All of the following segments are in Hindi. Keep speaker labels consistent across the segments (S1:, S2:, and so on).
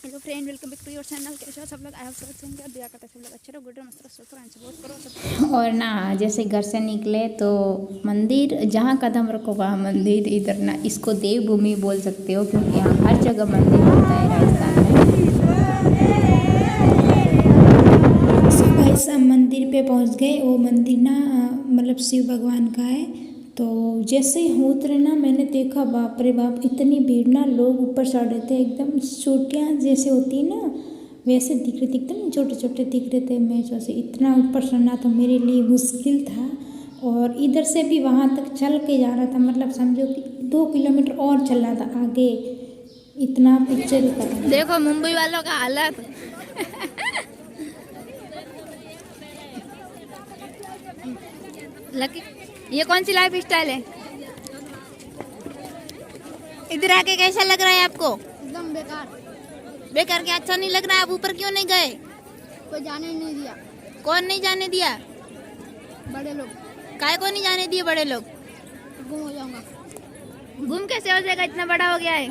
S1: Hello friend, welcome back to your channel. कैसे हो सब लोग? आई होप सब अच्छे होंगे। दिया करते सब लोग अच्छे रहो, गुड रहो, मस्त रहो, स्वस्थ रहो, सपोर्ट करो सब।
S2: और ना जैसे घर से निकले तो मंदिर जहाँ कदम रखो वहाँ मंदिर। इधर ना इसको देवभूमि बोल सकते हो क्योंकि यहाँ हर जगह मंदिर होता है राजस्थान में। भाई साहब मंदिर पे पहुँच गए। वो मंदिर ना मतलब शिव भगवान का है। तो जैसे ही उतरे ना मैंने देखा, बाप रे बाप, इतनी भीड़ ना, लोग ऊपर चढ़ रहे थे। एकदम चोटियाँ जैसे होती है ना वैसे दिख रहे थे, एकदम छोटे छोटे दिख रहे थे। मैं जैसे इतना ऊपर चढ़ना तो मेरे लिए मुश्किल था। और इधर से भी वहाँ तक चल के जा रहा था, मतलब समझो कि 2 किलोमीटर और चलना था आगे। इतना पिक्चर कर
S1: देखो मुंबई वालों का हालत। लकी, ये कौन सी लाइफ स्टाइल है? इधर आके कैसा लग रहा है आपको?
S3: एकदम बेकार।
S1: बेकार के अच्छा नहीं लग रहा है? आप ऊपर क्यों नहीं गए?
S3: कोई जाने ही नहीं दिया।
S1: कौन नहीं जाने दिया?
S3: बड़े लोग।
S1: काय को नहीं जाने दिए बड़े लोग?
S3: गुम हो जाऊंगा।
S1: गुम कैसे हो जाएगा? इतना बड़ा हो गया है,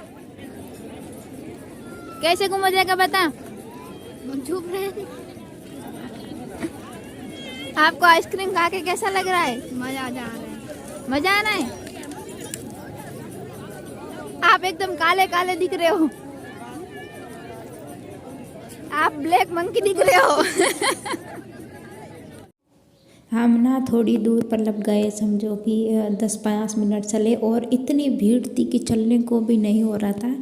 S1: कैसे गुम हो जाएगा बता?
S3: चुप रहे।
S1: आपको आइसक्रीम खा के कैसा लग रहा है?
S3: मजा आ रहा है।
S1: मजा आ रहा है? आप एकदम काले काले दिख रहे हो। आप ब्लैक मंकी दिख रहे हो।
S2: हम ना थोड़ी दूर पर लग गए, समझो कि 10-5 मिनट चले और इतनी भीड़ थी कि चलने को भी नहीं हो रहा था।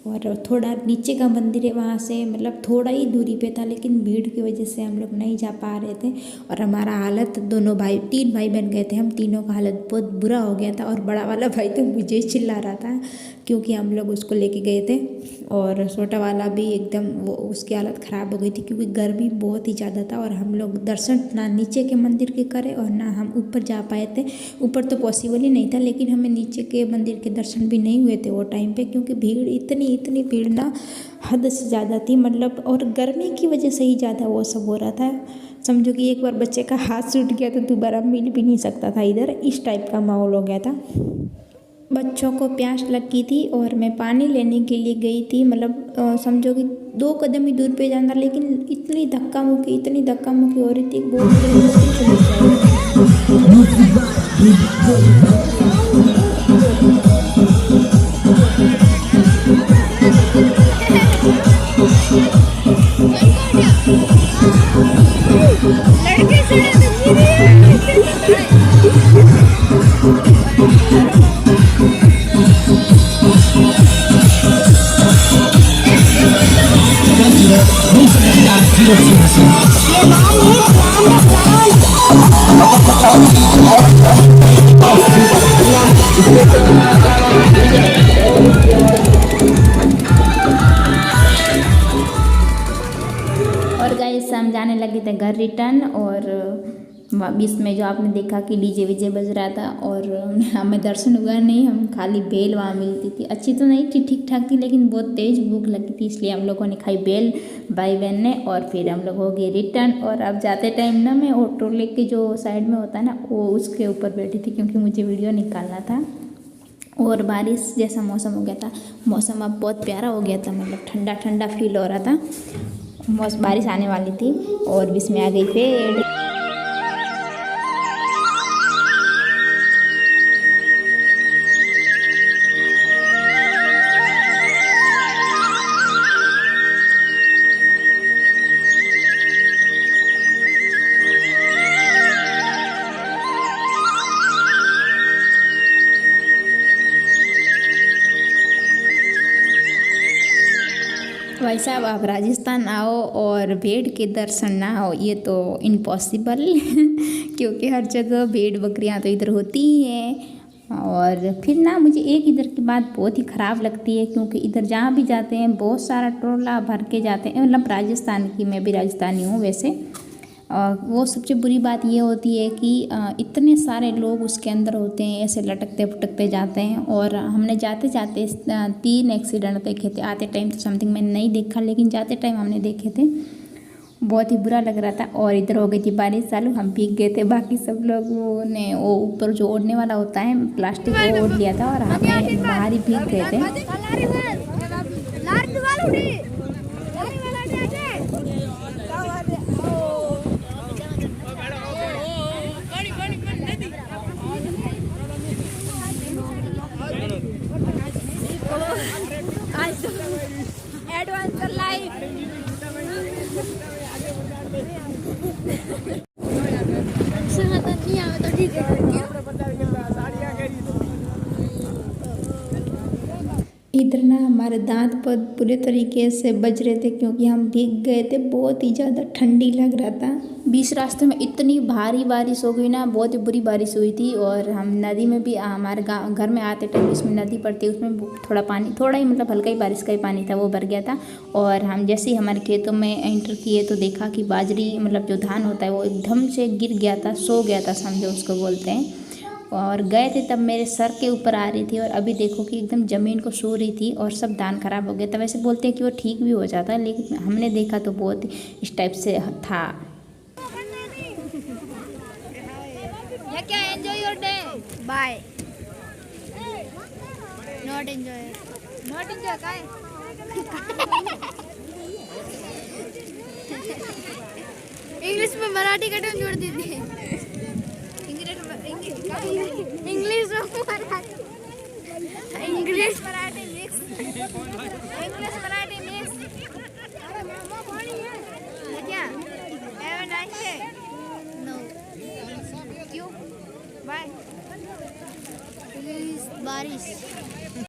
S2: और थोड़ा नीचे का मंदिर है, वहाँ से मतलब थोड़ा ही दूरी पे था, लेकिन भीड़ की वजह से हम लोग नहीं जा पा रहे थे। और हमारा हालत, 3 भाई बन गए थे, हम तीनों का हालत बहुत बुरा हो गया था। और बड़ा वाला भाई तो मुझे चिल्ला रहा था क्योंकि हम लोग उसको लेके गए थे। और छोटा वाला भी एकदम, वो उसकी हालत ख़राब हो गई थी क्योंकि गर्मी बहुत ही ज़्यादा था। और हम लोग दर्शन ना नीचे के मंदिर के करे और ना हम ऊपर जा पाए थे। ऊपर तो पॉसिबल ही नहीं था, लेकिन हमें नीचे के मंदिर के दर्शन भी नहीं हुए थे वो टाइम पे, क्योंकि भीड़ इतनी भीड़ ना हद से ज़्यादा थी, मतलब। और गर्मी की वजह से ही ज़्यादा वो सब हो रहा था। समझो कि एक बार बच्चे का हाथ छूट गया तो दोबारा मिल भी नहीं सकता था इधर, इस टाइप का माहौल हो गया था। बच्चों को प्यास लगी थी और मैं पानी लेने के लिए गई थी, मतलब समझो कि 2 कदम ही दूर पे जाना, लेकिन इतनी धक्का मुक्की हो रही थी, बहुत
S1: लड़के से
S2: और गाइस हम जाने लगे थे घर रिटर्न। और बीच में जो आपने देखा कि डीजे वीजे बज रहा था और हमें दर्शन हुआ नहीं, हम खाली बेल वहाँ मिलती थी। अच्छी तो नहीं थी, ठीक ठाक थी, लेकिन बहुत तेज़ भूख लगी थी, इसलिए हम लोगों ने खाई बेल, भाई बहन ने। और फिर हम लोग हो गए रिटर्न। और अब जाते टाइम ना मैं ऑटो लेके जो साइड में होता है ना, वो उसके ऊपर बैठी थी क्योंकि मुझे वीडियो निकालना था। और बारिश जैसा मौसम हो गया था, मौसम अब बहुत प्यारा हो गया था, मतलब ठंडा ठंडा फील हो रहा था। बारिश आने वाली थी और बीच में आ गई पेड़। भाई साहब, आप राजस्थान आओ और भेड़ के दर्शन ना हो, ये तो इम्पॉसिबल। क्योंकि हर जगह भेड़ बकरियां तो इधर होती ही हैं। और फिर ना मुझे एक इधर की बात बहुत ही ख़राब लगती है, क्योंकि इधर जहाँ भी जाते हैं बहुत सारा टोला भर के जाते हैं, मतलब राजस्थान की, मैं भी राजस्थानी हूँ वैसे। वो सबसे बुरी बात ये होती है कि इतने सारे लोग उसके अंदर होते हैं, ऐसे लटकते फटकते जाते हैं। और हमने जाते जाते 3 एक्सीडेंट देखे थे। आते टाइम तो समथिंग मैंने नहीं देखा, लेकिन जाते टाइम हमने देखे थे, बहुत ही बुरा लग रहा था। और इधर हो गई थी बारिश चालू, हम भीग गए थे, बाकी सब लोगों ने वो ऊपर जो ओढ़ने वाला होता है प्लास्टिक, वो ओढ़ लिया था और हमें बाहर ही भीग गए थे। इधर ना हमारे दांत बहुत बुरे तरीके से बज रहे थे क्योंकि हम भीग गए थे, बहुत ही ज़्यादा ठंडी लग रहा था। बीच रास्ते में इतनी भारी बारिश हो गई ना, बहुत ही बुरी बारिश हुई थी। और हम नदी में भी हमारे गाँव घर में आते टाइम इसमें नदी पड़ती है, उसमें थोड़ा पानी, थोड़ा ही मतलब हल्का ही बारिश का ही पानी था, वो भर गया था। और हम जैसे ही हमारे खेतों में एंटर किए तो देखा कि बाजरी मतलब जो धान होता है वो एकदम से गिर गया था, सो गया था समझो उसको बोलते हैं। और गए थे तब मेरे सर के ऊपर आ रही थी और अभी देखो कि एकदम ज़मीन को सो रही थी और सब धान खराब हो गया था। वैसे बोलते हैं कि वो ठीक भी हो जाता है, लेकिन हमने देखा तो बहुत इस टाइप से था।
S3: क्या enjoy your day by not enjoy काय इंग्लिश में मराठी का टर्म जोड़ दीजिए। इंग्लिश मराठी मिक्स क्या have a nice day no क्यों बाय प्लीज बारिश